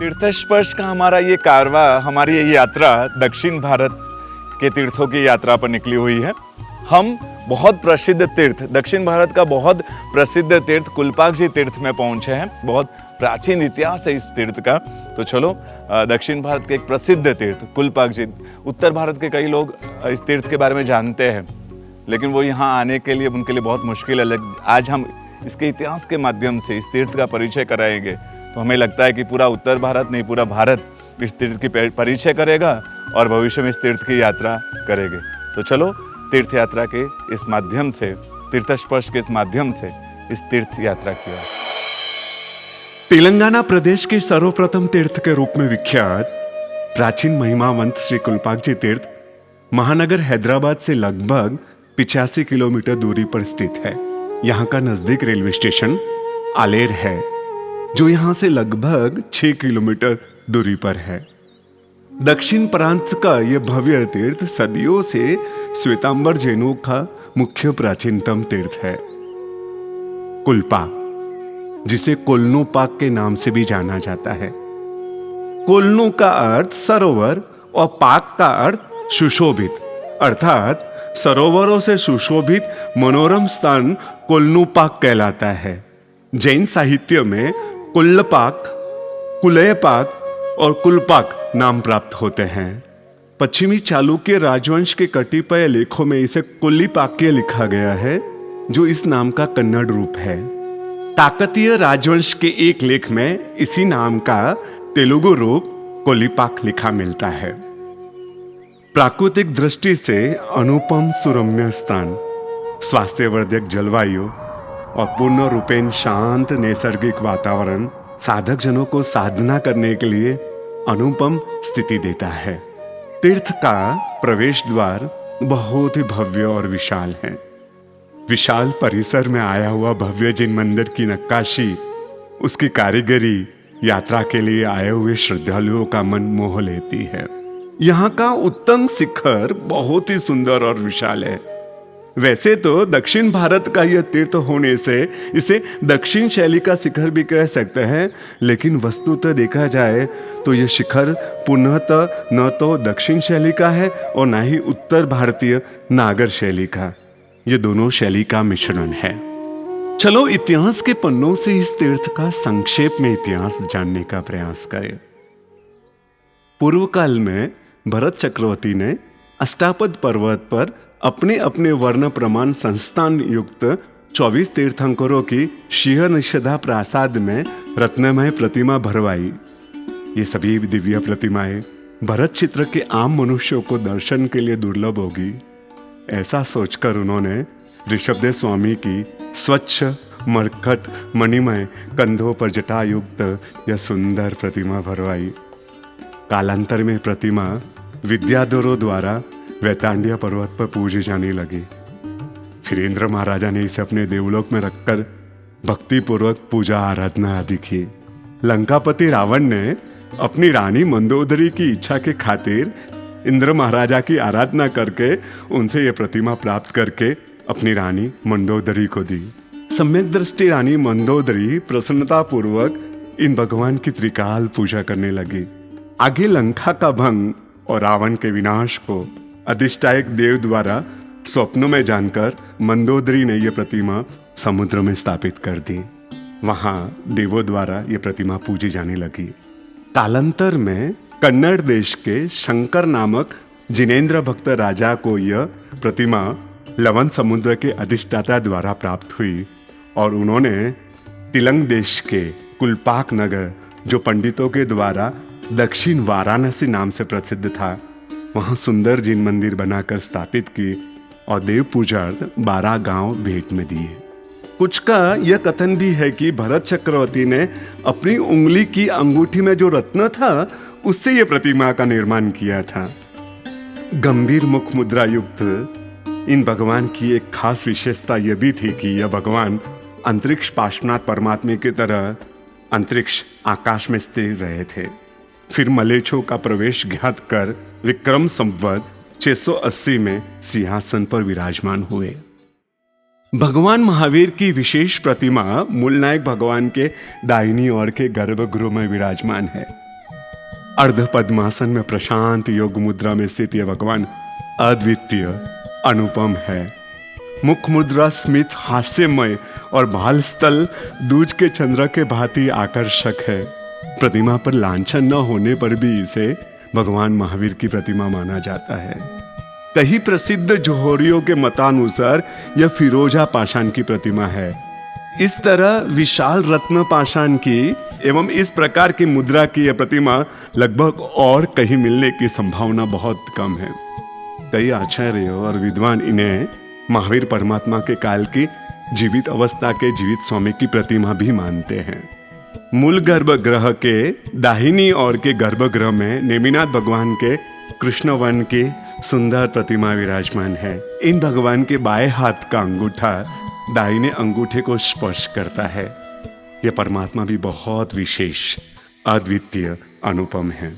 तीर्थस्पर्श का हमारा ये कारवा, हमारी ये यात्रा दक्षिण भारत के तीर्थों की यात्रा पर निकली हुई है। हम बहुत प्रसिद्ध तीर्थ, दक्षिण भारत का बहुत प्रसिद्ध तीर्थ कुलपाकजी तीर्थ में पहुंचे हैं। बहुत प्राचीन इतिहास है इस तीर्थ का। तो चलो दक्षिण भारत के एक प्रसिद्ध तीर्थ कुलपाकजी, उत्तर भारत के कई लोग इस तीर्थ के बारे में जानते हैं, लेकिन वो यहाँ आने के लिए उनके लिए बहुत मुश्किल है। आज हम इसके इतिहास के माध्यम से इस तीर्थ का परिचय कराएंगे, तो हमें लगता है कि पूरा उत्तर भारत नहीं, पूरा भारत इस तीर्थ की परिचय करेगा और भविष्य में इस तीर्थ की यात्रा करेंगे। तो चलो तीर्थ यात्रा के इस माध्यम से, तीर्थस्पर्श के इस माध्यम से इस तीर्थ यात्रा की ओर। तेलंगाना प्रदेश के सर्वप्रथम तीर्थ के रूप में विख्यात प्राचीन महिमावंत श्री कुलपाकजी तीर्थ महानगर हैदराबाद से लगभग 85 किलोमीटर दूरी पर स्थित है। यहाँ का नजदीक रेलवे स्टेशन आलेर है, जो यहाँ से लगभग 6 किलोमीटर दूरी पर है। दक्षिण प्रांत का यह भव्य तीर्थ सदियों से श्वेतांबर जैनों का मुख्य प्राचीनतम तीर्थ है। कुलपाक, जिसे कोलनोपाक के नाम से भी जाना जाता है। कोलनो का अर्थ सरोवर और पाक का अर्थ सुशोभित, अर्थात सरोवरों से सुशोभित मनोरम स्थान कोलनोपाक कहलाता है। जैन साहित्य में कुल्लपाक, कुलयपाक और कुलपाक नाम प्राप्त होते हैं। पश्चिमी चालुक्य राजवंश के कतिपय लेखों में इसे कोल्लिपाक्य लिखा गया है, जो इस नाम का कन्नड़ रूप है। काकतीय राजवंश के एक लेख में इसी नाम का तेलुगु रूप कोल्लिपाक लिखा मिलता है। प्राकृतिक दृष्टि से अनुपम सुरम्य स्थान, स्वास्थ्यवर्धक जलवायु और पूर्ण रूपेण शांत नैसर्गिक वातावरण साधक जनों को साधना करने के लिए अनुपम स्थिति देता है। तीर्थ का प्रवेश द्वार बहुत ही भव्य और विशाल है। विशाल परिसर में आया हुआ भव्य जिन मंदिर की नक्काशी, उसकी कारीगरी यात्रा के लिए आए हुए श्रद्धालुओं का मन मोह लेती है। यहाँ का उत्तंग शिखर बहुत ही सुंदर और विशाल है। वैसे तो दक्षिण भारत का यह तीर्थ होने से इसे दक्षिण शैली का शिखर भी कह सकते हैं, लेकिन वस्तुतः देखा जाए तो यह शिखर पुनः न तो दक्षिण शैली का है और न ही उत्तर भारतीय नागर शैली का। ये दोनों शैली का मिश्रण है। चलो इतिहास के पन्नों से इस तीर्थ का संक्षेप में इतिहास जानने का प्रयास करें। पूर्व काल में भरत चक्रवर्ती ने अष्टापद पर्वत पर अपने अपने वर्ण प्रमाण संस्थान युक्त 24 तीर्थंकरों की शिह निषधा प्रासाद में रत्नमय प्रतिमा भरवाई। ये सभी दिव्य प्रतिमाएं भरत चित्र के आम मनुष्यों को दर्शन के लिए दुर्लभ होगी, ऐसा सोचकर उन्होंने ऋषभदेव स्वामी की स्वच्छ मरकट मणिमय कंधों पर जटायुक्त यह सुंदर प्रतिमा भरवाई। कालांतर में प्रतिमा विद्याधरों द्वारा वैतांड्य पर्वत पर पूजी जाने लगी। फिर इंद्र महाराजा ने इसे अपने देवलोक में रखकर भक्ति पूर्वक पूजा आराधना आदि की। लंकापति रावण ने अपनी रानी मंदोदरी की इच्छा के खातिर इंद्र महाराजा की आराधना करके उनसे यह प्रतिमा प्राप्त करके अपनी रानी मंदोदरी को दी। सम्यक दृष्टि रानी मंदोदरी प्रसन्नता पूर्वक इन भगवान की त्रिकाल पूजा करने लगी। आगे लंका का भंग और रावण के विनाश को अधिष्ठायक देव द्वारा स्वप्नों में जानकर मंदोदरी ने यह प्रतिमा समुद्र में स्थापित कर दी। वहां देवों द्वारा यह प्रतिमा पूजी जाने लगी। कालांतर में कन्नड़ देश के शंकर नामक जिनेंद्र भक्त राजा को यह प्रतिमा लवन समुद्र के अधिष्ठाता द्वारा प्राप्त हुई और उन्होंने तिलंग देश के कुलपाक नगर, जो पंडितों के द्वारा दक्षिण वाराणसी नाम से प्रसिद्ध था, वहां सुंदर जिन मंदिर बनाकर स्थापित की और देव पूजार्थ 12 गांव भेंट में दिए। कुछ का यह कथन भी है कि भरत चक्रवर्ती ने अपनी उंगली की अंगूठी में जो रत्न था उससे यह प्रतिमा का निर्माण किया था। गंभीर मुख मुद्रा युक्त इन भगवान की एक खास विशेषता यह भी थी कि यह भगवान अंतरिक्ष पार्श्वनाथ परमात्मा की तरह अंतरिक्ष आकाश में स्थिर रहे थे। फिर मलेच्छों का प्रवेश घात कर विक्रम संवत 680 में सिंहासन पर विराजमान हुए। भगवान महावीर की विशेष प्रतिमा मूलनायक भगवान के दाहिनी ओर के गर्भगृह में विराजमान है। अर्ध पद्मासन में प्रशांत योग मुद्रा में स्थित यह भगवान अद्वितीय अनुपम है। मुख मुद्रा स्मित हास्यमय और भाल स्थल दूज के चंद्र के भांति आकर्षक है। प्रतिमा पर लांछन न होने पर भी इसे भगवान महावीर की प्रतिमा माना जाता है। कई प्रसिद्ध जोहरियों के मतानुसार यह फिरोजा पाषाण की प्रतिमा है। इस तरह विशाल रत्न पाषाण की एवं इस प्रकार की मुद्रा की यह प्रतिमा लगभग और कहीं मिलने की संभावना बहुत कम है। कई आचार्य और विद्वान इन्हें महावीर परमात्मा के काल की जीवित अवस्था के जीवित स्वामी की प्रतिमा भी मानते हैं। मूल गर्भगृह के दाहिनी ओर के गर्भगृह में नेमिनाथ भगवान के कृष्ण वन की सुंदर प्रतिमा विराजमान है। इन भगवान के बाएं हाथ का अंगूठा दाहिने अंगूठे को स्पर्श करता है। यह परमात्मा भी बहुत विशेष, अद्वितीय, अनुपम है।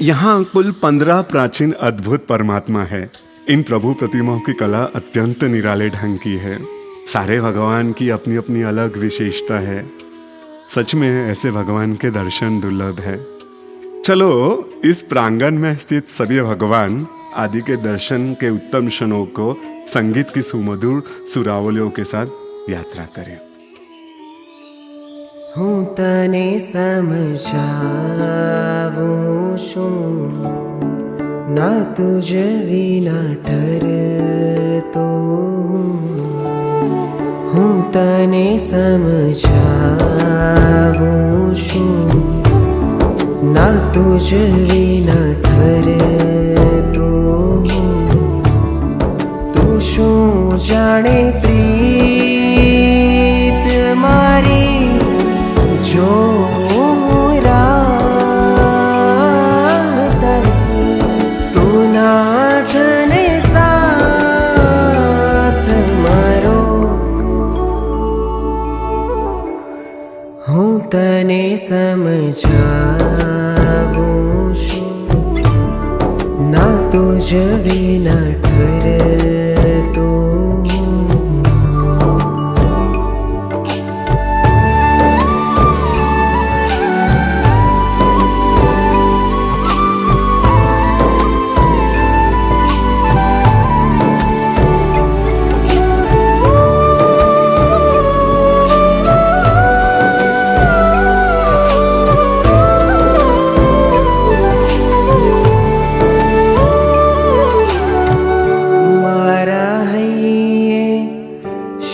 यहाँ कुल 15 प्राचीन अद्भुत परमात्मा है। इन प्रभु प्रतिमाओं की कला अत्यंत निराले ढंग की है। सारे भगवान की अपनी अपनी अलग विशेषता है। सच में ऐसे भगवान के दर्शन दुर्लभ है। चलो इस प्रांगण में स्थित सभी भगवान आदि के दर्शन के उत्तम क्षणों को संगीत की सुमधुर सुरावलियों के साथ यात्रा करें। हूँ तने समझावूं ना तुझ विना ठरतो। हूँ तने समझावूं ना तुझ विना ठरतो। तू शू जाने प्रीत मारी जो रात तू नाथ ने साथ मारो। हूँ तने समझावूं ना तुझ विना ठरतो।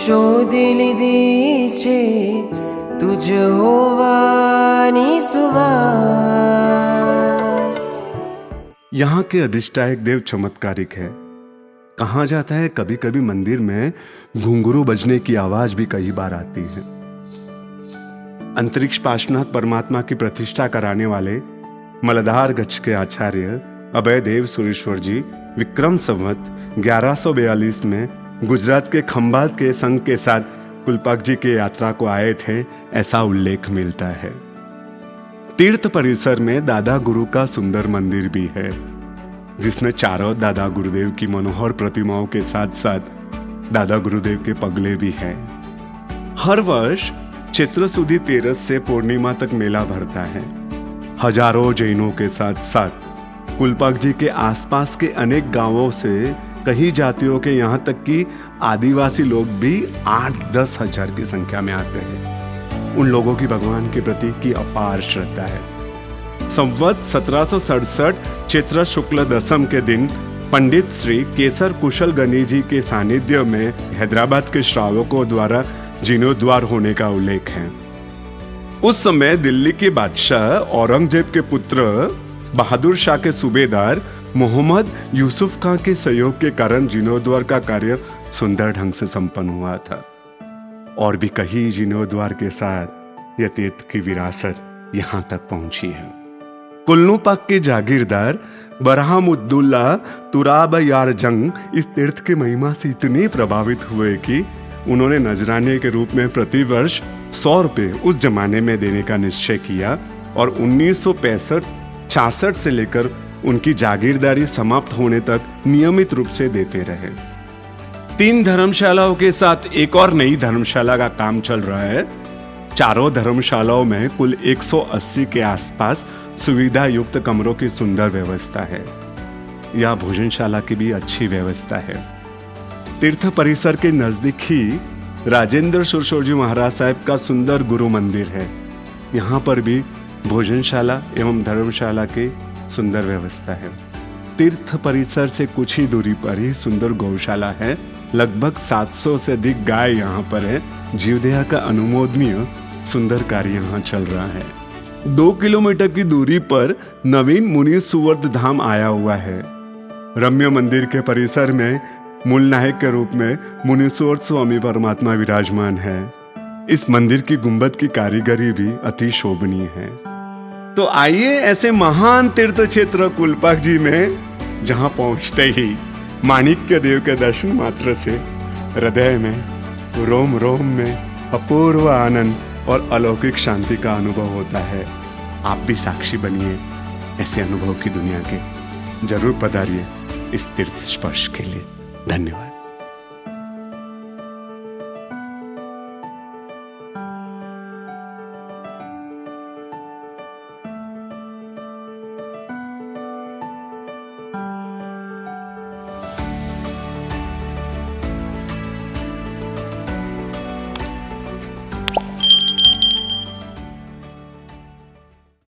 શોધી લીધી છે તુજ હોવાની સુવાસ। यहाँ के अधिष्ठायक देव चमत्कारिक है। कहा जाता है कभी कभी मंदिर में घुंघरू बजने की आवाज भी कई बार आती है। अंतरिक्ष पार्श्वनाथ परमात्मा की प्रतिष्ठा कराने वाले मलधार गच्छ के आचार्य अभय देव सुरेश्वर जी विक्रम संवत 1142 में गुजरात के खंभात के संघ के साथ कुलपाक जी की यात्रा को आए थे, ऐसा उल्लेख मिलता है। तीर्थ परिसर में दादा गुरु का सुंदर मंदिर भी है, जिसमें चारों दादा गुरुदेव की मनोहर प्रतिमाओं के साथ साथ दादा गुरुदेव के पगले भी हैं। हर वर्ष चैत्र सुदी तेरस से पूर्णिमा तक मेला भरता है। हजारों जैनों के साथ साथ कुलपाक जी के आसपास के अनेक गांवों से कई जातियों के यहाँ तक कि आदिवासी लोग भी 8-10 हजार की संख्या में आते हैं। उन लोगों की भगवान के प्रति की अपार श्रद्धा है। संवत 1767 चैत्र शुक्ल दशम के दिन पंडित श्री केसर कुशल गनी जी के सानिध्य में हैदराबाद के श्रावकों द्वारा जीर्णोद्वार होने का उल्लेख है। उस समय दिल्ली के बादशाह औरंगजेब के पुत्र बहादुर शाह के सूबेदार मोहम्मद यूसुफ खां के सहयोग के कारण जीर्णोद्वार का कार्य सुंदर ढंग से संपन्न हुआ था। और भी कई जीर्णोद्वार के साथ यह तीर्थ की विरासत यहाँ तक पहुंची है। कुल्लू पाक के जागीरदार बरहमुद्दुल्ला तुराब यार जंग इस तीर्थ की महिमा से इतने प्रभावित हुए कि उन्होंने नजराने के रूप में प्रतिवर्ष 100 रुपये उस जमाने में देने का निश्चय किया और 1965-66 से लेकर उनकी जागीरदारी समाप्त होने तक नियमित रूप से देते रहे। 3 धर्मशालाओं के साथ एक और नई धर्मशाला का काम चल रहा है। चारों धर्मशालाओं में कुल 180 के आसपास सुविधा युक्त कमरों की सुंदर व्यवस्था है। यह भोजनशाला की भी अच्छी व्यवस्था है। तीर्थ परिसर के नजदीक ही राजेंद्र सुरसोजी महाराज साहब का सुंदर गुरु मंदिर है। यहाँ पर भी भोजनशाला एवं धर्मशाला की सुंदर व्यवस्था है। तीर्थ परिसर से कुछ ही दूरी पर ही सुंदर गौशाला है। लगभग 700 से अधिक गाय यहाँ पर है। जीवदया का अनुमोदनीय सुंदर कार्य यहाँ चल रहा है। 2 किलोमीटर की दूरी पर नवीन मुनि सुवर्द धाम आया हुआ है। रम्य मंदिर के परिसर में मूल नायक के रूप में मुनीश्वर स्वामी परमात्मा विराजमान है। इस मंदिर की गुंबद की कारीगरी भी अति शोभनीय है। तो आइए ऐसे महान तीर्थ क्षेत्र कुलपाक जी में, जहां पहुंचते ही माणिक्य देव के दर्शन मात्र से हृदय में रोम रोम में अपूर्व आनंद और अलौकिक शांति का अनुभव होता है। आप भी साक्षी बनिए ऐसे अनुभव की दुनिया के। जरूर पधारिए इस तीर्थ स्पर्श के लिए। धन्यवाद।